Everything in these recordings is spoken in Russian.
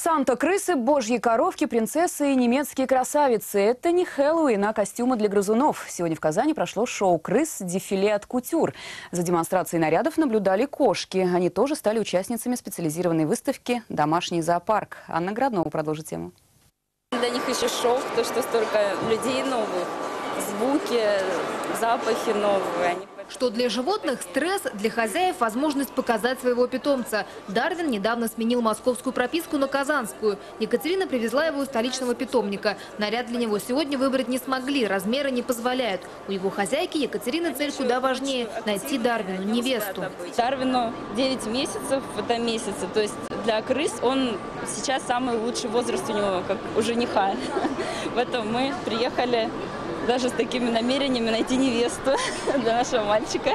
Санта-крысы, божьи коровки, принцессы и немецкие красавицы. Это не Хэллоуин, а костюмы для грызунов. Сегодня в Казани прошло шоу крыс «Дефиле от кутюр». За демонстрацией нарядов наблюдали кошки. Они тоже стали участницами специализированной выставки «Домашний зоопарк». Анна Граднова продолжит тему. Для них еще шок, то, что столько людей новых, звуки, запахи новые. Что для животных стресс, для хозяев возможность показать своего питомца. Дарвин недавно сменил московскую прописку на казанскую. Екатерина привезла его из столичного питомника. Наряд для него сегодня выбрать не смогли, размеры не позволяют. У его хозяйки Екатерины цель куда важнее – найти Дарвину невесту. Дарвину 9 месяцев в этом месяце, то есть для крыс он сейчас самый лучший возраст у него, как у жениха. Поэтому мы приехали даже с такими намерениями найти невесту для нашего мальчика.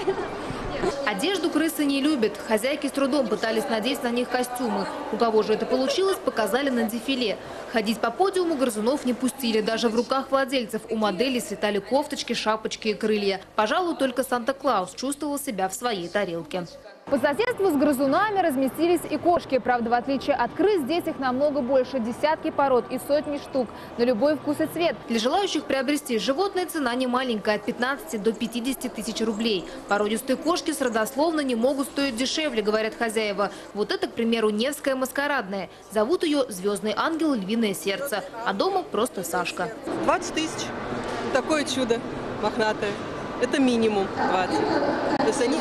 Одежду крысы не любят. Хозяйки с трудом пытались надеть на них костюмы. У кого же это получилось, показали на дефиле. Ходить по подиуму грызунов не пустили. Даже в руках владельцев у моделей слетали кофточки, шапочки и крылья. Пожалуй, только Санта-Клаус чувствовал себя в своей тарелке. По соседству с грызунами разместились и кошки. Правда, в отличие от крыс, здесь их намного больше. Десятки пород и сотни штук. На любой вкус и цвет. Для желающих приобрести животное цена не маленькая – от 15 до 50 тысяч рублей. Породистые кошки с родословно не могут стоить дешевле, говорят хозяева. Вот это, к примеру, Невская маскарадная. Зовут ее «Звездный ангел, львиное сердце». А дома просто Сашка. 20 тысяч. Такое чудо мохнатое. Это минимум 20. То есть они...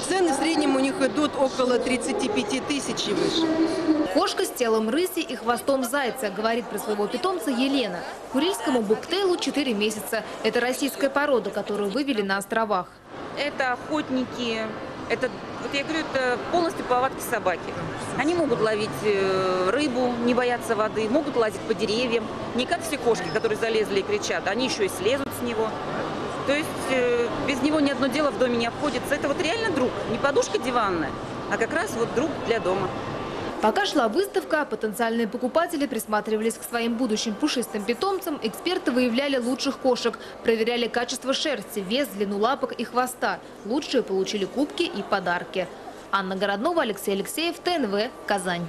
Цены в среднем у них идут около 35 тысяч и выше. Кошка с телом рыси и хвостом зайца, говорит про своего питомца Елена. Курильскому бобтейлу 4 месяца. Это российская порода, которую вывели на островах. Это охотники, это, вот я говорю, это полностью повадки собаки. Они могут ловить рыбу, не бояться воды, могут лазить по деревьям. Не как все кошки, которые залезли и кричат, они еще и слезут с него. То есть без него ни одно дело в доме не обходится. Это вот реально друг, не подушка диванная, а как раз вот друг для дома. Пока шла выставка, потенциальные покупатели присматривались к своим будущим пушистым питомцам, эксперты выявляли лучших кошек, проверяли качество шерсти, вес, длину лапок и хвоста. Лучшие получили кубки и подарки. Анна Городнова, Алексей Алексеев, ТНВ, Казань.